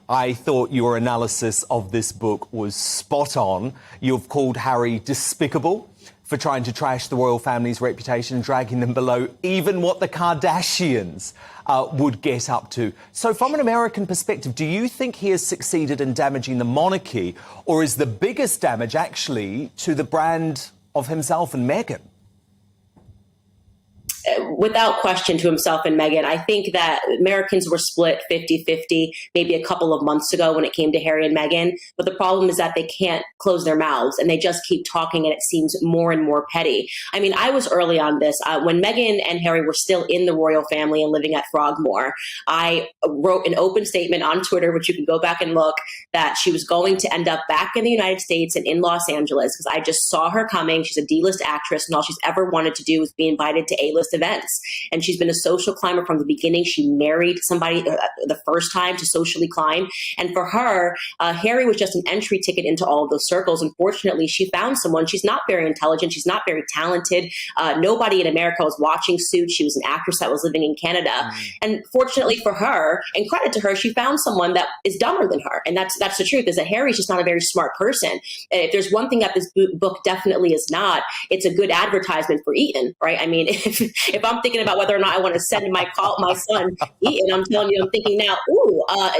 I thought your analysis of this book was spot on. You've called Harry despicable for trying to trash the royal family's reputation and dragging them below even what the Kardashians would get up to. So from an American perspective, do you think he has succeeded in damaging the monarchy, or is the biggest damage actually to the brand of himself and Meghan? Without question, to himself and Meghan. I think that Americans were split 50-50 maybe a couple of months ago when it came to Harry and Meghan. But the problem is that they can't close their mouths and they just keep talking, and it seems more and more petty. I mean, I was early on this. When Meghan and Harry were still in the royal family and living at Frogmore, I wrote an open statement on Twitter, which you can go back and look, that she was going to end up back in the United States and in Los Angeles because I just saw her coming. She's a D-list actress, and all she's ever wanted to do is be invited to A-list events. And she's been a social climber from the beginning. She married somebody the first time to socially climb. And for her, Harry was just an entry ticket into all of those circles. Unfortunately, she found someone. She's not very intelligent. She's not very talented. Nobody in America was watching Suits. She was an actress that was living in Canada. And fortunately for her, and credit to her, she found someone that is dumber than her. And that's the truth, is that Harry's just not a very smart person. And if there's one thing that this book definitely is not, it's a good advertisement for Eton, right? I mean, if I'm thinking about whether or not I want to send my son Eton, I'm telling you, I'm thinking now,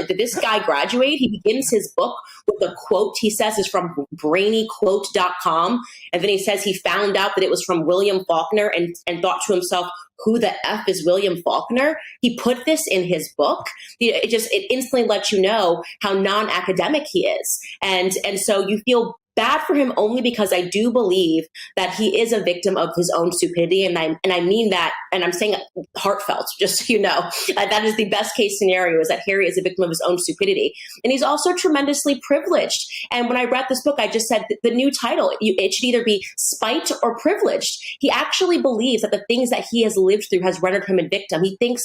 did this guy graduate? He begins his book with a quote he says is from brainyquote.com. And then he says he found out that it was from William Faulkner and thought to himself, who the F is William Faulkner? He put this in his book. It instantly lets you know how non-academic he is. And so you feel bad for him only because I do believe that he is a victim of his own stupidity. And I mean that, and I'm saying heartfelt, just so you know. That is the best case scenario, is that Harry is a victim of his own stupidity. And he's also tremendously privileged. And when I read this book, I just said the new title, it should either be Spite or Privileged. He actually believes that the things that he has lived through has rendered him a victim. He thinks,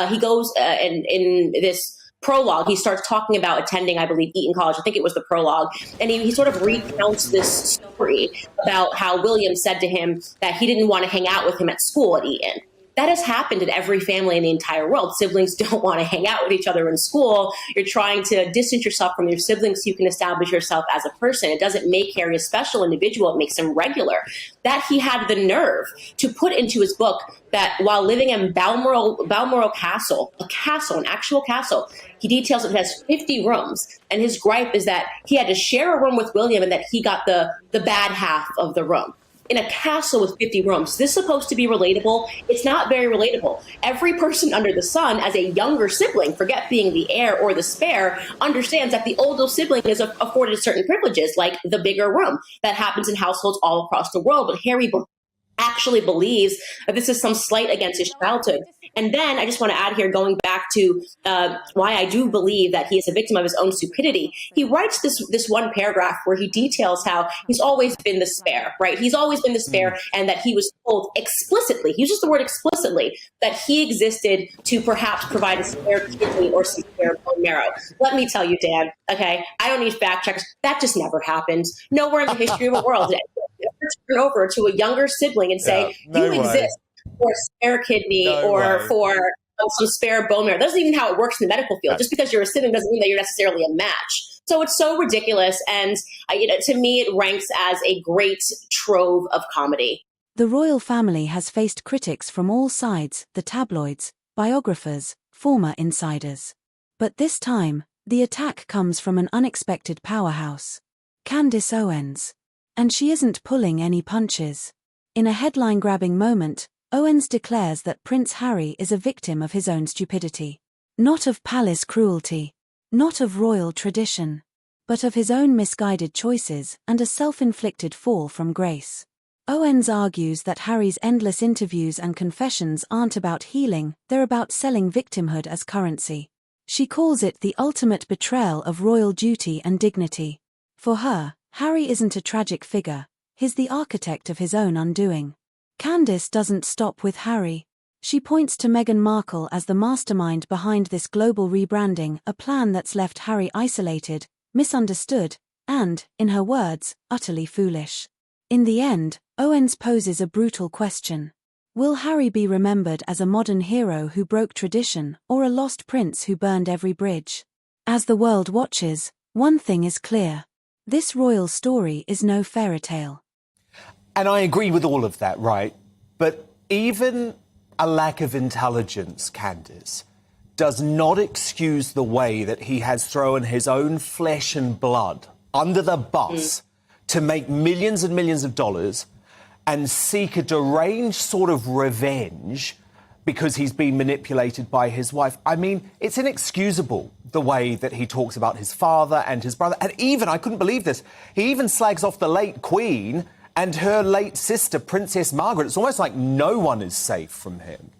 he goes in this prologue, he starts talking about attending, I believe, Eton College. I think it was the prologue. And he sort of recounts this story about how William said to him that he didn't want to hang out with him at school at Eton. That has happened in every family in the entire world. Siblings don't want to hang out with each other in school. You're trying to distance yourself from your siblings so you can establish yourself as a person. It doesn't make Harry a special individual. It makes him regular. That he had the nerve to put into his book that while living in Balmoral Castle, an actual castle, he details it has 50 rooms. And his gripe is that he had to share a room with William and that he got the bad half of the room. In a castle with 50 rooms. Is this supposed to be relatable? It's not very relatable. Every person under the sun, as a younger sibling, forget being the heir or the spare, understands that the older sibling is afforded certain privileges, like the bigger room. That happens in households all across the world. But Harry actually believes that this is some slight against his childhood. And then I just want to add here, going back to why I do believe that he is a victim of his own stupidity. He writes this one paragraph where he details how he's always been the spare, right? He's always been the spare, and that he was told explicitly, he uses the word explicitly, that he existed to perhaps provide a spare kidney or some spare bone marrow. Let me tell you, Dan, okay, I don't need fact checkers. That just never happened. Nowhere in the history of the world did anyone turn over to a younger sibling and say, you exist for a spare kidney for some spare bone marrow. That doesn't even how it works in the medical field. Just because you're a sibling doesn't mean that you're necessarily a match. So it's so ridiculous. And to me, it ranks as a great trove of comedy. The royal family has faced critics from all sides, the tabloids, biographers, former insiders. But this time, the attack comes from an unexpected powerhouse. Candace Owens. And she isn't pulling any punches. In a headline-grabbing moment, Owens declares that Prince Harry is a victim of his own stupidity. Not of palace cruelty, not of royal tradition, but of his own misguided choices and a self-inflicted fall from grace. Owens argues that Harry's endless interviews and confessions aren't about healing, they're about selling victimhood as currency. She calls it the ultimate betrayal of royal duty and dignity. For her, Harry isn't a tragic figure, he's the architect of his own undoing. Candace doesn't stop with Harry. She points to Meghan Markle as the mastermind behind this global rebranding, a plan that's left Harry isolated, misunderstood, and, in her words, utterly foolish. In the end, Owens poses a brutal question. Will Harry be remembered as a modern hero who broke tradition, or a lost prince who burned every bridge? As the world watches, one thing is clear. This royal story is no fairy tale. And I agree with all of that, right? But even a lack of intelligence, Candace, does not excuse the way that he has thrown his own flesh and blood under the bus to make millions and millions of dollars and seek a deranged sort of revenge because he's been manipulated by his wife. I mean, it's inexcusable the way that he talks about his father and his brother. And even, I couldn't believe this, he even slags off the late Queen and her late sister, Princess Margaret. It's almost like no one is safe from him.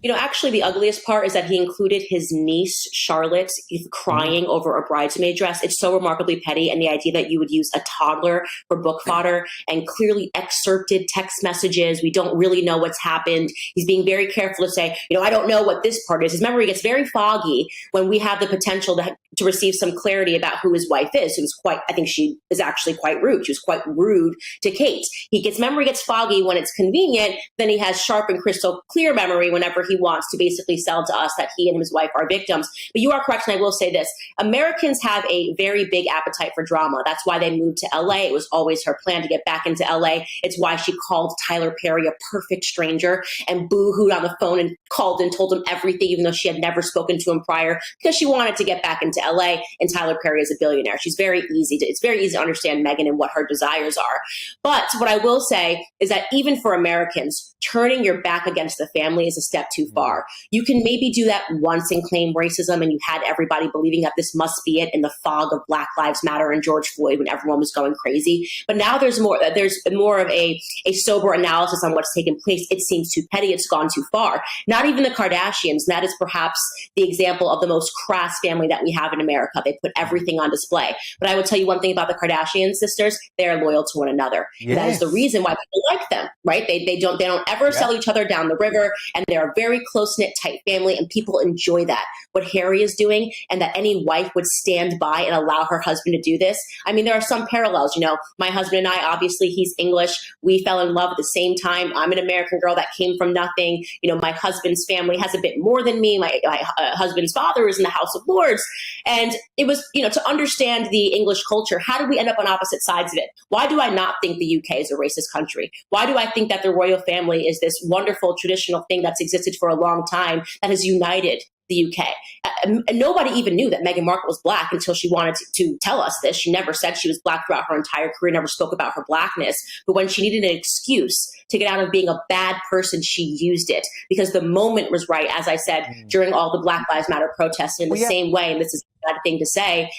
You know, actually, the ugliest part is that he included his niece, Charlotte, crying over a bridesmaid dress. It's so remarkably petty. And the idea that you would use a toddler for book fodder and clearly excerpted text messages. We don't really know what's happened. He's being very careful to say, you know, I don't know what this part is. His memory gets very foggy when we have the potential to receive some clarity about who his wife is, who's quite, I think she is actually quite rude. She was quite rude to Kate. Memory gets foggy when it's convenient. Then he has sharp and crystal clear memory whenever he wants to basically sell to us that he and his wife are victims. But you are correct, and I will say this. Americans have a very big appetite for drama. That's why they moved to LA. It was always her plan to get back into LA. It's why she called Tyler Perry a perfect stranger and boo-hooed on the phone and called and told him everything, even though she had never spoken to him prior, because she wanted to get back into LA, and Tyler Perry is a billionaire. It's very easy to understand Meghan and what her desires are. But what I will say is that even for Americans, turning your back against the family is a step too far. You can maybe do that once and claim racism, and you had everybody believing that this must be it in the fog of Black Lives Matter and George Floyd when everyone was going crazy. But now there's more of a sober analysis on what's taken place. It seems too petty. It's gone too far. Not even the Kardashians. And that is perhaps the example of the most crass family that we have in America. They put everything on display. But I would tell you one thing about the Kardashian sisters. They are loyal to one another. Yes. That is the reason why people like them, right? They don't ever sell each other down the river, and they're a very close-knit, tight family, and people enjoy that. What Harry is doing, and that any wife would stand by and allow her husband to do this. I mean, there are some parallels. You know, my husband and I, obviously he's English. We fell in love at the same time. I'm an American girl that came from nothing. You know, my husband's family has a bit more than me. My husband's father is in the House of Lords. And it was, you know, to understand the English culture, how did we end up on opposite sides of it? Why do I not think the UK is a racist country? Why do I think that the royal family is this wonderful traditional thing that's existed for a long time that has united the UK? And nobody even knew that Meghan Markle was Black until she wanted to tell us this. She never said she was Black throughout her entire career, never spoke about her Blackness. But when she needed an excuse to get out of being a bad person, she used it because the moment was right, as I said, during all the Black Lives Matter protests. In the same way, and this is a bad thing to say,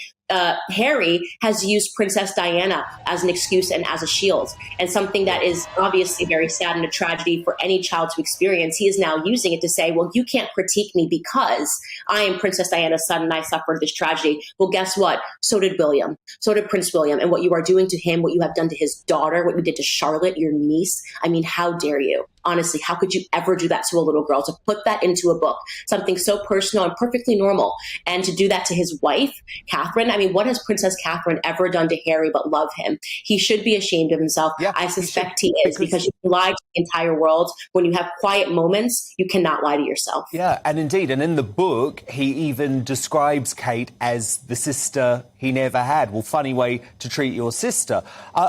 Harry has used Princess Diana as an excuse and as a shield, and something that is obviously very sad and a tragedy for any child to experience. He is now using it to say, well, you can't critique me because I am Princess Diana's son and I suffered this tragedy. Well, guess what? So did William. So did Prince William. And what you are doing to him, what you have done to his daughter, what you did to Charlotte, your niece, I mean, how dare you? Honestly, how could you ever do that to a little girl, to put that into a book, something so personal and perfectly normal, and to do that to his wife, Catherine? I mean, what has Princess Catherine ever done to Harry but love him? He should be ashamed of himself. Yeah, I suspect he is, because you can lie to the entire world. When you have quiet moments, you cannot lie to yourself. Yeah, and indeed, and in the book, he even describes Kate as the sister he never had. Well, funny way to treat your sister.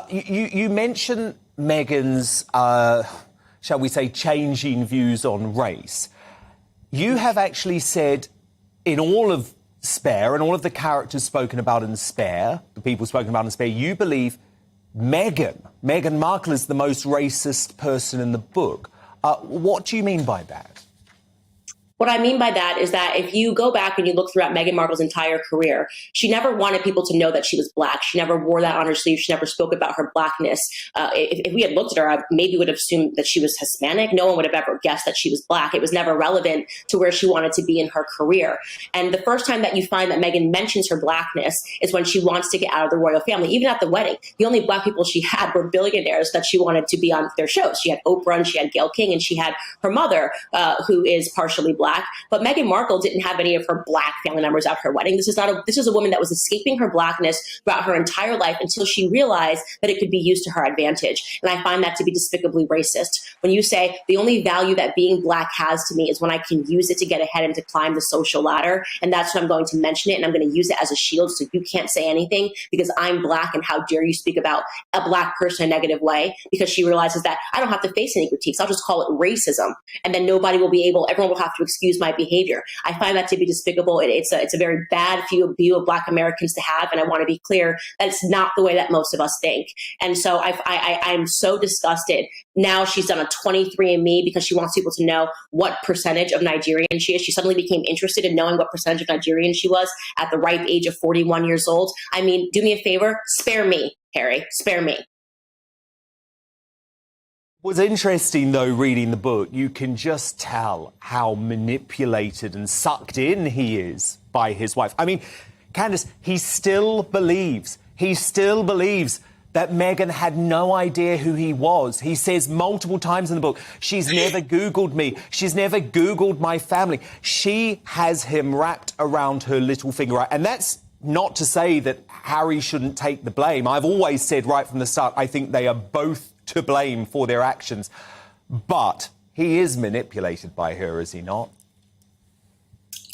You mentioned Meghan's shall we say, changing views on race. You have actually said in all of Spare and all of the characters spoken about in Spare, the people spoken about in Spare, you believe Meghan Markle is the most racist person in the book. What do you mean by that? What I mean by that is that if you go back and you look throughout Meghan Markle's entire career, she never wanted people to know that she was Black. She never wore that on her sleeve. She never spoke about her Blackness. If we had looked at her, I maybe would have assumed that she was Hispanic. No one would have ever guessed that she was Black. It was never relevant to where she wanted to be in her career. And the first time that you find that Meghan mentions her Blackness is when she wants to get out of the royal family. Even at the wedding, the only Black people she had were billionaires that she wanted to be on their shows. She had Oprah and she had Gayle King and she had her mother, who is partially Black. But Meghan Markle didn't have any of her Black family members at her wedding. This is a woman that was escaping her Blackness throughout her entire life until she realized that it could be used to her advantage. And I find that to be despicably racist. when you say the only value that being Black has to me is when I can use it to get ahead and to climb the social ladder. And that's when I'm going to mention it, and I'm going to use it as a shield so you can't say anything because I'm Black, and how dare you speak about a Black person in a negative way, because she realizes that I don't have to face any critiques. I'll just call it racism. And then nobody will be able, everyone will have to excuse my behavior. I find that to be despicable. It's a very bad view of Black Americans to have. And I want to be clear that it's not the way that most of us think. And so I'm so disgusted. Now she's done a 23andMe because she wants people to know what percentage of Nigerian she is. She suddenly became interested in knowing what percentage of Nigerian she was at the ripe age of 41 years old. I mean, do me a favor, spare me, Harry, spare me. What's interesting, though, reading the book, you can just tell how manipulated and sucked in he is by his wife. I mean, Candace, he still believes that Meghan had no idea who he was. He says multiple times in the book, she's never Googled me. She's never Googled my family. She has him wrapped around her little finger. And that's not to say that Harry shouldn't take the blame. I've always said right from the start, I think they are both to blame for their actions. But he is manipulated by her, is he not?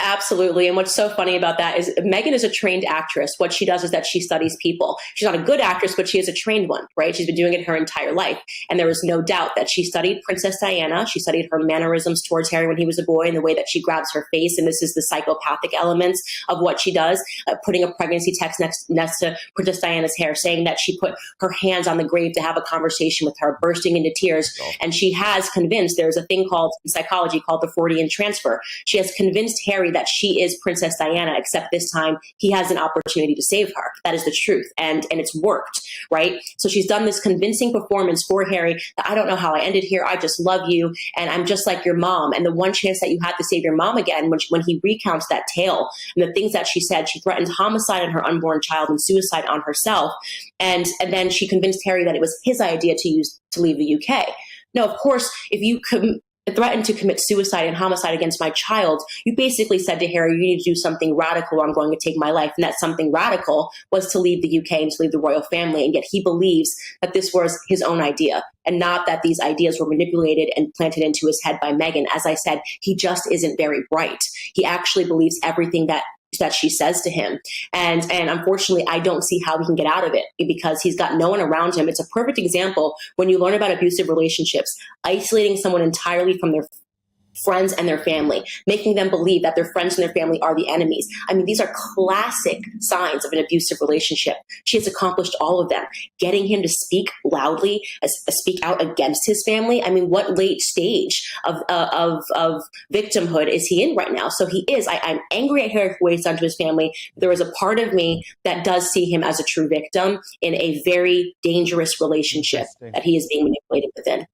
Absolutely. And what's so funny about that is Meghan is a trained actress. What she does is that she studies people. She's not a good actress, but she is a trained one, right? She's been doing it her entire life. And there is no doubt that she studied Princess Diana. She studied her mannerisms towards Harry when he was a boy and the way that she grabs her face. And this is the psychopathic elements of what she does, putting a pregnancy text next to Princess Diana's hair, saying that she put her hands on the grave to have a conversation with her, bursting into tears. Oh. And she has convinced, there's a thing called in psychology called the Freudian transfer. She has convinced Harry that she is Princess Diana, except this time he has an opportunity to save her. That is the truth. And it's worked, right? So she's done this convincing performance for Harry that I don't know how I ended here. I just love you. And I'm just like your mom. And the one chance that you had to save your mom again, when he recounts that tale and the things that she said, she threatened homicide on her unborn child and suicide on herself. And then she convinced Harry that it was his idea to leave the UK. Now, of course, if you threatened to commit suicide and homicide against my child, you basically said to Harry, you need to do something radical or I'm going to take my life. And that something radical was to leave the UK and to leave the royal family. And yet he believes that this was his own idea and not that these ideas were manipulated and planted into his head by Meghan. As I said, he just isn't very bright. He actually believes everything that she says to him. And unfortunately, I don't see how he can get out of it because he's got no one around him. It's a perfect example when you learn about abusive relationships, isolating someone entirely from their friends and their family, making them believe that their friends and their family are the enemies. I mean, these are classic signs of an abusive relationship. She has accomplished all of them. Getting him to speak loudly, speak out against his family. I mean, what late stage of victimhood is he in right now? So he is. I'm angry at Harry for what he's done to his family. There is a part of me that does see him as a true victim in a very dangerous relationship that he is being manipulated within.